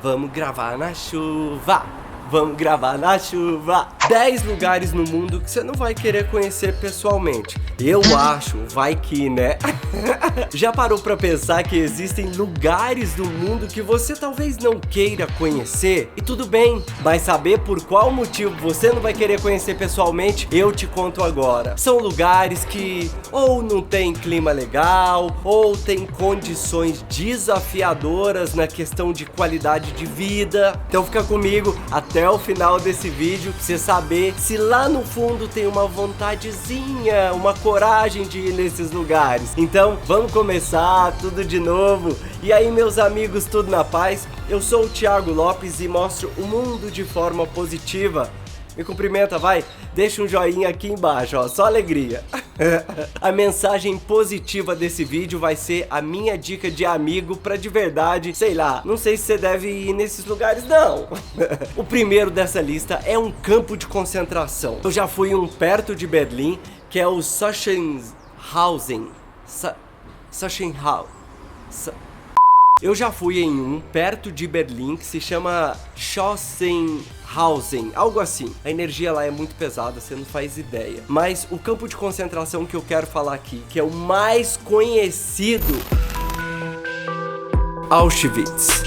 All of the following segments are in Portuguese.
Vamos gravar na chuva. Vamos gravar na chuva. 10 lugares no mundo que você não vai querer conhecer pessoalmente. Eu acho, vai que, né? Já parou pra pensar que existem lugares do mundo que você talvez não queira conhecer? E tudo bem, mas saber por qual motivo você não vai querer conhecer pessoalmente, eu te conto agora. São lugares que ou não tem clima legal, ou tem condições desafiadoras na questão de qualidade de vida. Então fica comigo até o final desse vídeo pra você saber se lá no fundo tem uma vontadezinha, uma coragem de ir nesses lugares. Então vamos começar tudo de novo. E aí, meus amigos, tudo na paz? Eu sou o Thiago Lopes e mostro o mundo de forma positiva. Me cumprimenta, vai, deixa um joinha aqui embaixo, ó, só alegria. A mensagem positiva desse vídeo vai ser a minha dica de amigo pra de verdade, sei lá, não sei se você deve ir nesses lugares não. O primeiro dessa lista é um campo de concentração. Eu já fui um perto de Berlim, que é o Sachsenhausen. Eu já fui em um perto de Berlim que se chama Sachsenhausen, algo assim. A energia lá é muito pesada, você não faz ideia. Mas o campo de concentração que eu quero falar aqui, que é o mais conhecido, Auschwitz.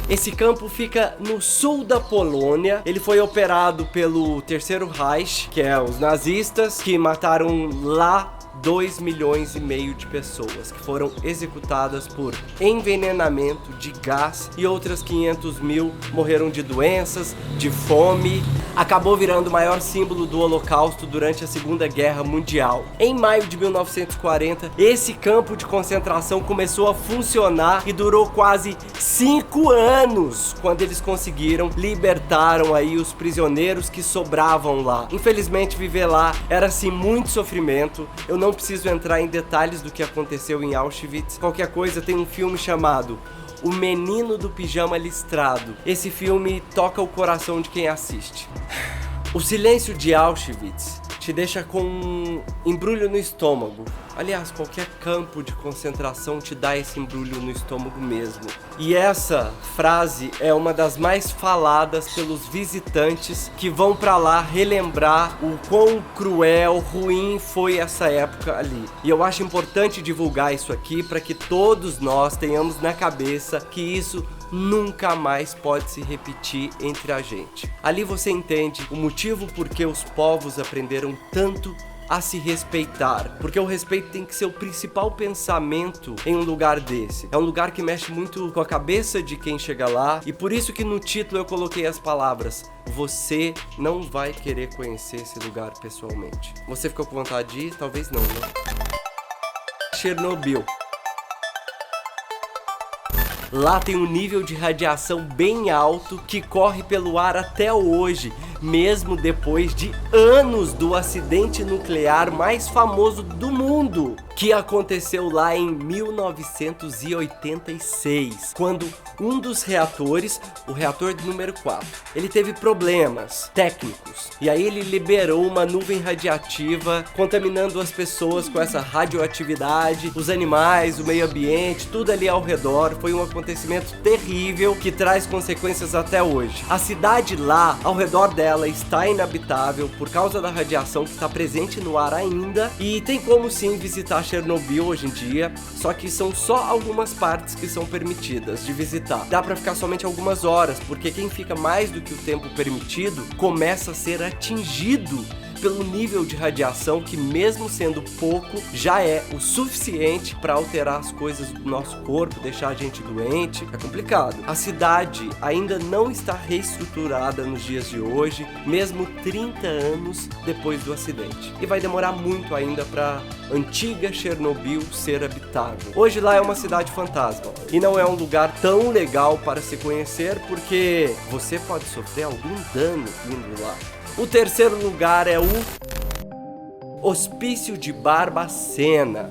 Esse campo fica no sul da Polônia. Ele foi operado pelo Terceiro Reich, que é os nazistas, que mataram lá 2,5 milhões de pessoas que foram executadas por envenenamento de gás, e outras 500 mil morreram de doenças, de fome. Acabou virando o maior símbolo do Holocausto durante a Segunda Guerra Mundial. Em maio de 1940, esse campo de concentração começou a funcionar e durou quase 5 anos, quando eles conseguiram libertaram aí os prisioneiros que sobravam lá. Infelizmente, viver lá era assim muito sofrimento. Eu não preciso entrar em detalhes do que aconteceu em Auschwitz. Qualquer coisa, tem um filme chamado O Menino do Pijama Listrado. Esse filme toca o coração de quem assiste. O silêncio de Auschwitz te deixa com um embrulho no estômago. Aliás, qualquer campo de concentração te dá esse embrulho no estômago mesmo. E essa frase é uma das mais faladas pelos visitantes que vão pra lá relembrar o quão cruel, ruim foi essa época ali. E eu acho importante divulgar isso aqui para que todos nós tenhamos na cabeça que isso nunca mais pode se repetir entre a gente. Ali você entende o motivo por que os povos aprenderam tanto a se respeitar, porque o respeito tem que ser o principal pensamento em um lugar desse. É um lugar que mexe muito com a cabeça de quem chega lá, e por isso que no título eu coloquei as palavras: você não vai querer conhecer esse lugar pessoalmente. Você ficou com vontade de ir? Talvez não, né? Chernobyl. Lá tem um nível de radiação bem alto que corre pelo ar até hoje, mesmo depois de anos do acidente nuclear mais famoso do mundo, que aconteceu lá em 1986, quando um dos reatores, o reator número 4, ele teve problemas técnicos, e aí ele liberou uma nuvem radiativa, contaminando as pessoas com essa radioatividade, os animais, o meio ambiente, tudo ali ao redor. Foi um acontecimento terrível que traz consequências até hoje. A cidade lá, ao redor dela, está inabitável por causa da radiação que está presente no ar ainda, e tem como sim visitar Chernobyl hoje em dia, só que são só algumas partes que são permitidas de visitar. Dá pra ficar somente algumas horas, porque quem fica mais do que o tempo permitido começa a ser atingido pelo nível de radiação que, mesmo sendo pouco, já é o suficiente para alterar as coisas do nosso corpo, deixar a gente doente. É complicado. A cidade ainda não está reestruturada nos dias de hoje, mesmo 30 anos depois do acidente. E vai demorar muito ainda para antiga Chernobyl ser habitável. Hoje lá é uma cidade fantasma e não é um lugar tão legal para se conhecer, porque você pode sofrer algum dano indo lá. O terceiro lugar é o Hospício de Barbacena.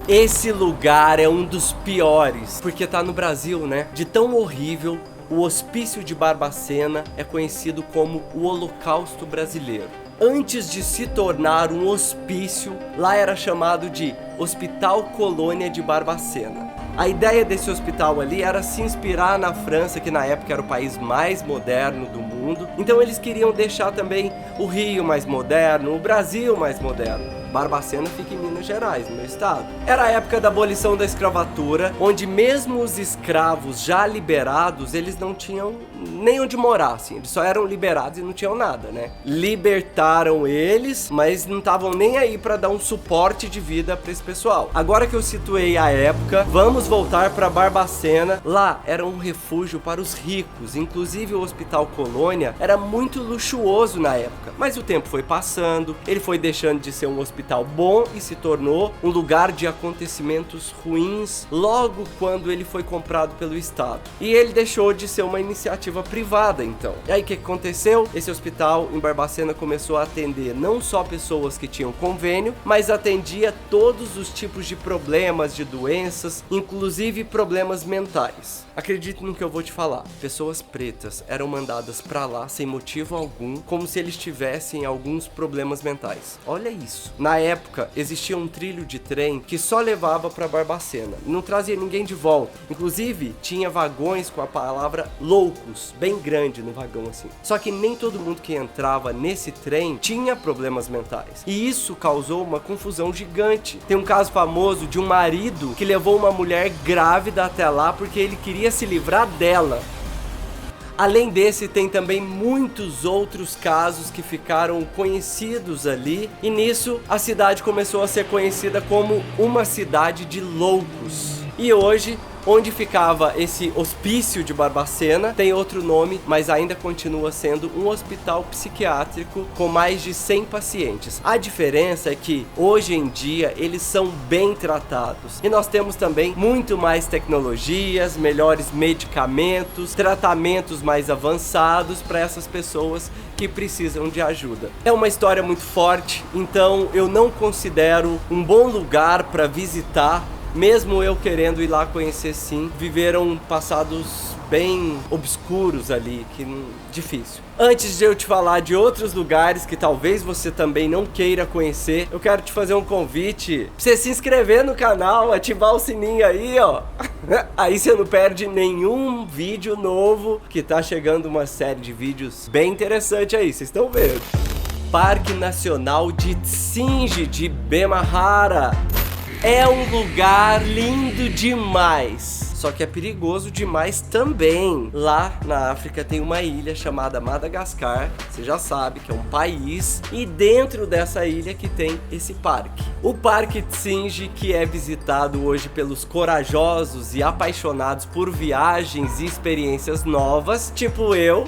Esse lugar é um dos piores, porque tá no Brasil, né? De tão horrível, o Hospício de Barbacena é conhecido como o Holocausto Brasileiro. Antes de se tornar um hospício, lá era chamado de Hospital Colônia de Barbacena. A ideia desse hospital ali era se inspirar na França, que na época era o país mais moderno do mundo. Então eles queriam deixar também o Rio mais moderno, o Brasil mais moderno. Barbacena fica em Minas Gerais, no meu estado. Era a época da abolição da escravatura, onde mesmo os escravos já liberados, eles não tinham nem onde morar, assim. Eles só eram liberados e não tinham nada, né? Libertaram eles, mas não estavam nem aí para dar um suporte de vida para esse pessoal. Agora que eu situei a época, vamos voltar para Barbacena. Lá era um refúgio para os ricos, inclusive o Hospital Colônia era muito luxuoso na época. Mas o tempo foi passando, ele foi deixando de ser um hospital bom e se tornou um lugar de acontecimentos ruins logo quando ele foi comprado pelo Estado. E ele deixou de ser uma iniciativa privada, então. E aí o que aconteceu? Esse hospital em Barbacena começou a atender não só pessoas que tinham convênio, mas atendia todos os tipos de problemas, de doenças, inclusive problemas mentais. Acredite no que eu vou te falar. Pessoas pretas eram mandadas pra lá sem motivo algum, como se eles tivessem alguns problemas mentais. Olha isso. Na época, existia um trilho de trem que só levava pra Barbacena. Não trazia ninguém de volta. Inclusive, tinha vagões com a palavra loucos, bem grande no vagão assim. Só que nem todo mundo que entrava nesse trem tinha problemas mentais. E isso causou uma confusão gigante. Tem um caso famoso de um marido que levou uma mulher grávida até lá porque ele queria se livrar dela. Além desse, tem também muitos outros casos que ficaram conhecidos ali, e nisso a cidade começou a ser conhecida como uma cidade de loucos. E hoje, onde ficava esse hospício de Barbacena, tem outro nome, mas ainda continua sendo um hospital psiquiátrico com mais de 100 pacientes. A diferença é que, hoje em dia, eles são bem tratados. E nós temos também muito mais tecnologias, melhores medicamentos, tratamentos mais avançados para essas pessoas que precisam de ajuda. É uma história muito forte, então eu não considero um bom lugar para visitar. Mesmo eu querendo ir lá conhecer, sim, viveram passados bem obscuros ali, que difícil. Antes de eu te falar de outros lugares que talvez você também não queira conhecer, eu quero te fazer um convite pra você se inscrever no canal, ativar o sininho aí, ó. Aí você não perde nenhum vídeo novo, que tá chegando uma série de vídeos bem interessante aí, vocês estão vendo. Parque Nacional de Tsingy de Bemahara. É um lugar lindo demais, só que é perigoso demais também. Lá na África tem uma ilha chamada Madagascar, você já sabe que é um país, e dentro dessa ilha que tem esse parque. O Parque Tsingy, que é visitado hoje pelos corajosos e apaixonados por viagens e experiências novas, tipo eu.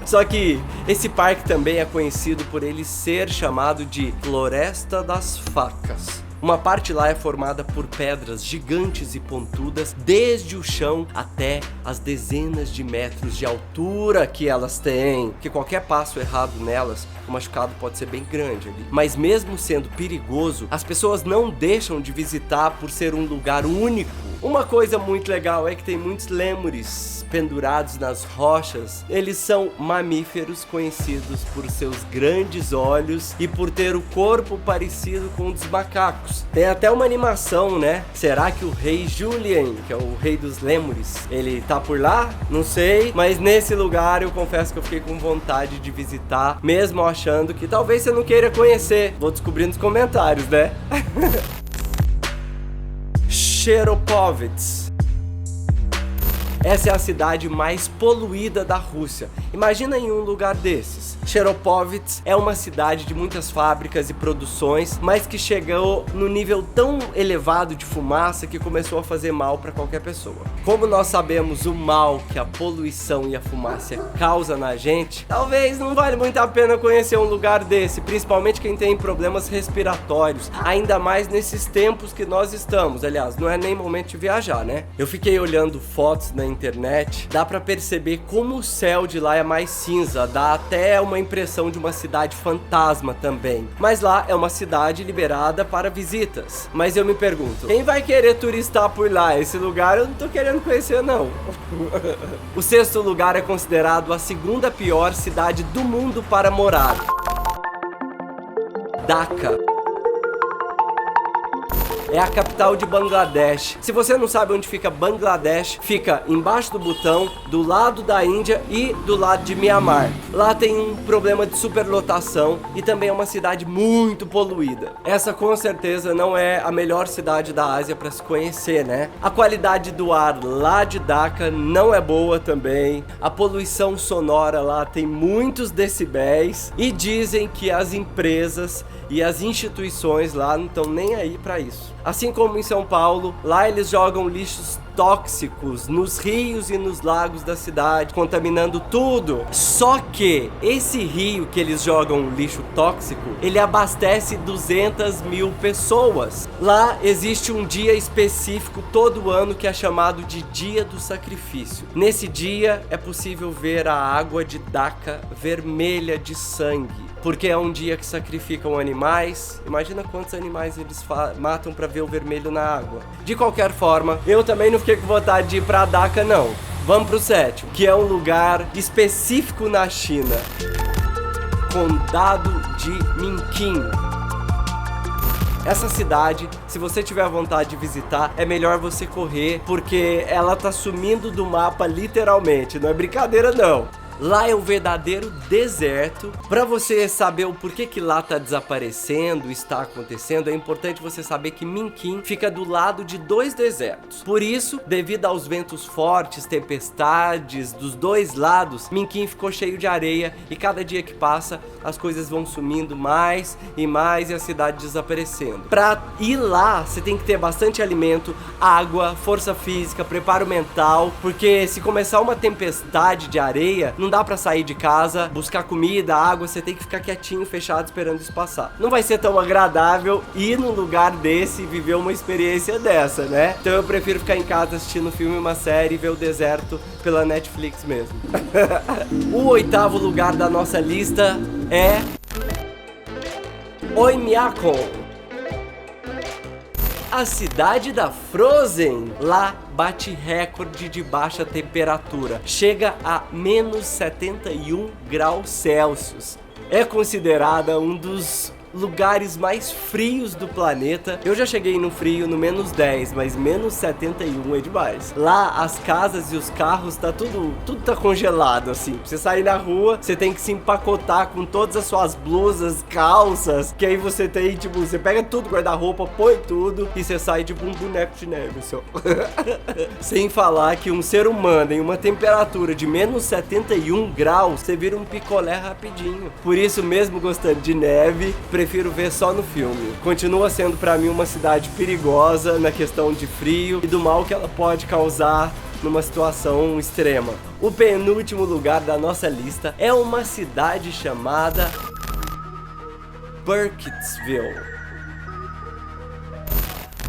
Só que esse parque também é conhecido por ele ser chamado de Floresta das Facas. Uma parte lá é formada por pedras gigantes e pontudas, desde o chão até as dezenas de metros de altura que elas têm. Que qualquer passo errado nelas, o machucado pode ser bem grande ali. Mas mesmo sendo perigoso, as pessoas não deixam de visitar por ser um lugar único. Uma coisa muito legal é que tem muitos lêmures pendurados nas rochas. Eles são mamíferos conhecidos por seus grandes olhos e por ter o corpo parecido com o dos macacos. Tem até uma animação, né? Será que o rei Julien, que é o rei dos lêmures, ele tá por lá? Não sei, mas nesse lugar eu confesso que eu fiquei com vontade de visitar, mesmo achando que talvez você não queira conhecer. Vou descobrir nos comentários, né? Cherepovets. Essa é a cidade mais poluída da Rússia. Imagina em um lugar desses. Cherepovets é uma cidade de muitas fábricas e produções, mas que chegou no nível tão elevado de fumaça que começou a fazer mal para qualquer pessoa. Como nós sabemos o mal que a poluição e a fumaça causa na gente, talvez não vale muito a pena conhecer um lugar desse, principalmente quem tem problemas respiratórios, ainda mais nesses tempos que nós estamos. Aliás, não é nem momento de viajar, né? Eu fiquei olhando fotos na internet, dá pra perceber como o céu de lá é mais cinza, dá até uma impressão de uma cidade fantasma também. Mas lá é uma cidade liberada para visitas. Mas eu me pergunto, quem vai querer turistar por lá? Esse lugar eu não tô querendo conhecer, não. O sexto lugar é considerado a segunda pior cidade do mundo para morar. Dhaka. É a capital de Bangladesh. Se você não sabe onde fica Bangladesh, fica embaixo do Butão, do lado da Índia e do lado de Mianmar. Lá tem um problema de superlotação e também é uma cidade muito poluída. Essa com certeza não é a melhor cidade da Ásia para se conhecer, né? A qualidade do ar lá de Dhaka não é boa também. A poluição sonora lá tem muitos decibéis e dizem que as empresas e as instituições lá não estão nem aí para isso. Assim como em São Paulo, lá eles jogam lixos tóxicos nos rios e nos lagos da cidade, contaminando tudo. Só que esse rio que eles jogam lixo tóxico, ele abastece 200 mil pessoas. Lá existe um dia específico todo ano que é chamado de Dia do Sacrifício. Nesse dia é possível ver a água de Dhaka vermelha de sangue, porque é um dia que sacrificam animais. Imagina quantos animais eles matam para ver o vermelho na água. De qualquer forma, eu também não fiquei com vontade de ir pra Dhaka, não. Vamos pro sétimo, que é um lugar específico na China. Condado de Minqing. Essa cidade, se você tiver vontade de visitar, é melhor você correr, porque ela tá sumindo do mapa literalmente. Não é brincadeira, não. Lá é um verdadeiro deserto. Para você saber o porquê que lá tá desaparecendo, está acontecendo, é importante você saber que Minqing fica do lado de 2 desertos. Por isso, devido aos ventos fortes, tempestades dos 2 lados, Minqing ficou cheio de areia e cada dia que passa, as coisas vão sumindo mais e mais e a cidade desaparecendo. Para ir lá, você tem que ter bastante alimento, água, força física, preparo mental, porque se começar uma tempestade de areia, não dá pra sair de casa, buscar comida, água, você tem que ficar quietinho, fechado, esperando isso passar. Não vai ser tão agradável ir num lugar desse e viver uma experiência dessa, né? Então eu prefiro ficar em casa assistindo um filme, uma série e ver o deserto pela Netflix mesmo. O 8º lugar da nossa lista é Oymyakon, a cidade da Frozen. Lá bate recorde de baixa temperatura, chega a menos 71 graus Celsius. É considerada um dos lugares mais frios do planeta. Eu já cheguei no frio no menos 10, mas menos 71 é demais. Lá as casas e os carros tá tudo tá congelado assim. Pra você sair na rua, você tem que se empacotar com todas as suas blusas, calças, que aí você tem, tipo, você pega tudo, guarda-roupa, põe tudo e você sai tipo um boneco de neve, só. Sem falar que um ser humano em uma temperatura de menos 71 graus, você vira um picolé rapidinho. Por isso, mesmo gostando de neve, prefiro ver só no filme. Continua sendo pra mim uma cidade perigosa na questão de frio e do mal que ela pode causar numa situação extrema. O penúltimo lugar da nossa lista é uma cidade chamada Burkittsville.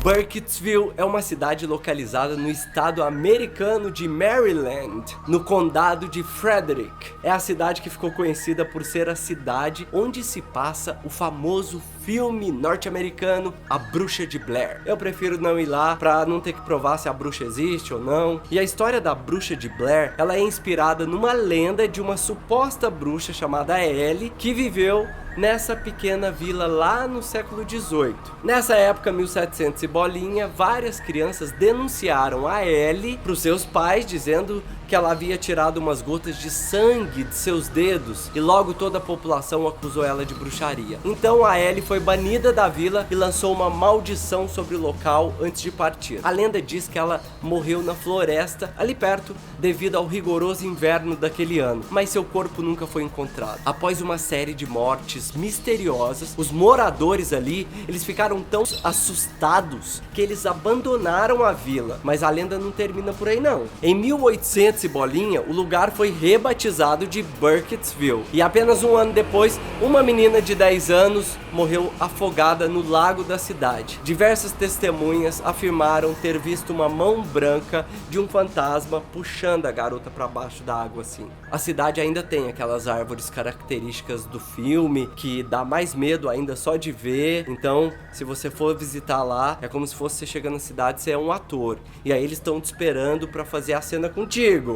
Burkittsville é uma cidade localizada no estado americano de Maryland, no condado de Frederick. É a cidade que ficou conhecida por ser a cidade onde se passa o famoso filme norte-americano A Bruxa de Blair. Eu prefiro não ir lá pra não ter que provar se a bruxa existe ou não. E a história da Bruxa de Blair, ela é inspirada numa lenda de uma suposta bruxa chamada Ellie, que viveu nessa pequena vila lá no século XVIII. Nessa época, 1700 e bolinha, várias crianças denunciaram a Ellie para os seus pais, dizendo que ela havia tirado umas gotas de sangue de seus dedos, e logo toda a população acusou ela de bruxaria. Então a Ellie foi banida da vila e lançou uma maldição sobre o local antes de partir. A lenda diz que ela morreu na floresta ali perto devido ao rigoroso inverno daquele ano, mas seu corpo nunca foi encontrado. Após uma série de mortes misteriosas, os moradores ali, eles ficaram tão assustados que eles abandonaram a vila. Mas a lenda não termina por aí não. Em 1800 e bolinha, o lugar foi rebatizado de Burkittsville, e apenas um ano depois, uma menina de 10 anos morreu afogada no lago da cidade. Diversas testemunhas afirmaram ter visto uma mão branca de um fantasma puxando a garota para baixo da água assim. A cidade ainda tem aquelas árvores características do filme, que dá mais medo ainda só de ver. Então, se você for visitar lá, é como se fosse você chegando na cidade, você é um ator, e aí eles estão te esperando pra fazer a cena contigo.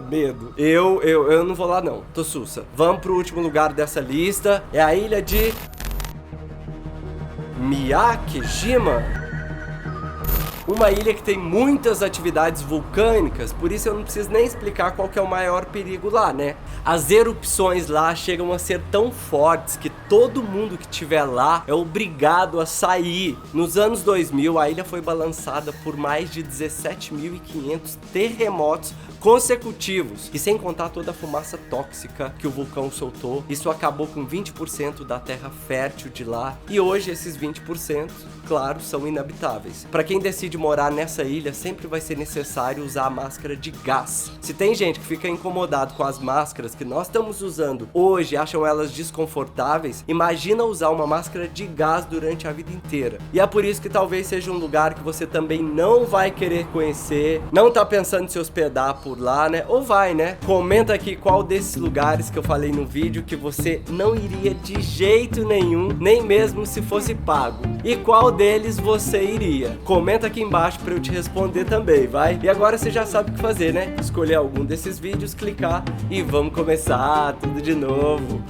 Medo. Eu não vou lá não, tô sussa. Vamos pro último lugar dessa lista, é a ilha de Miyakejima. Uma ilha que tem muitas atividades vulcânicas, por isso eu não preciso nem explicar qual que é o maior perigo lá, né? As erupções lá chegam a ser tão fortes que todo mundo que estiver lá é obrigado a sair. Nos anos 2000, a ilha foi balançada por mais de 17.500 terremotos consecutivos. E sem contar toda a fumaça tóxica que o vulcão soltou, isso acabou com 20% da terra fértil de lá. E hoje esses 20%, claro, são inabitáveis. Para quem decide morar nessa ilha, sempre vai ser necessário usar a máscara de gás. Se tem gente que fica incomodado com as máscaras que nós estamos usando hoje, acham elas desconfortáveis, imagina usar uma máscara de gás durante a vida inteira. E é por isso que talvez seja um lugar que você também não vai querer conhecer, não tá pensando em se hospedar por lá, né? Ou vai, né? Comenta aqui qual desses lugares que eu falei no vídeo que você não iria de jeito nenhum, nem mesmo se fosse pago. E qual deles você iria? Comenta aqui embaixo para eu te responder também, vai? E agora você já sabe o que fazer, né? Escolher algum desses vídeos, clicar e vamos começar tudo de novo.